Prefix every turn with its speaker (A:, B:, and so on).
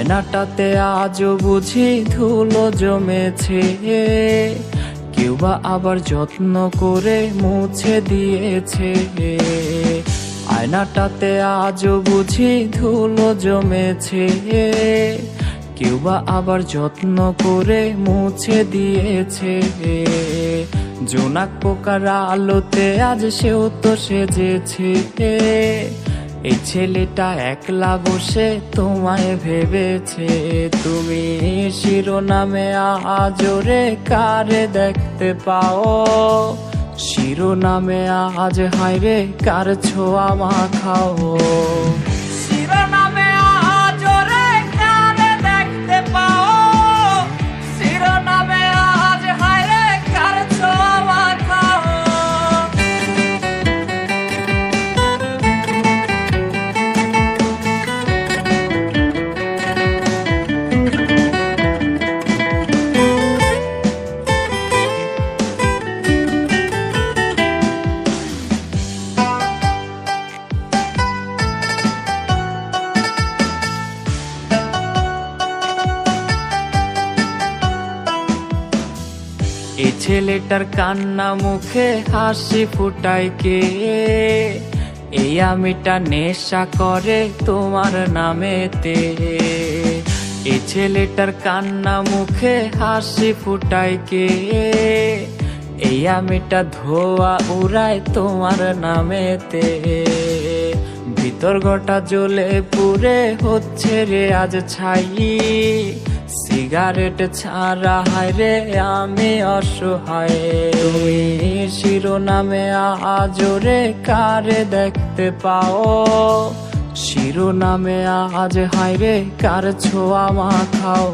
A: আয়নাটাতে আজও বুঝি ধুলো জমেছে, কেউ বা আবার যত্ন করে মুছে দিয়েছে। আয়নাটাতে আজও বুঝি ধুলো জমেছে, কেউ বা আবার যত্ন করে মুছে দিয়েছে। জোনাক পোকার আলোতে আজ সেও তো সেজেছে। এই ছেলেটা একলা বসে তোমায় ভেবেছে। তুমি শিরোনামে আজরে কারে দেখতে পাও, শিরোনামে আজ হায়রে কার ছোঁয়া মাখাও। শিরোনামে আজরে কারে দেখতে পাও, শিরোনামে আজ হায়রে কার ছোঁয়া মাখাও। এই ছেলেটার কান্না মুখে হাসি ফুটায় কে, এই আমিটা নেশা করে তোমার নামেতে। এই ছেলেটার কান্না মুখে হাসি ফুটায় কে, এই আমিটা ধোয়া উড়ায় তোমার নামেতে। ভিতর গোটা জ্বলে পুড়ে হচ্ছে রে আজ ছাই, সিগারেট ছাড়া হায়রে আমি অসহায়। তুমি শিরোনামে আজরে কারে দেখতে পাও, শিরোনামে আজ হায়রে কার ছোঁয়া মাখাও।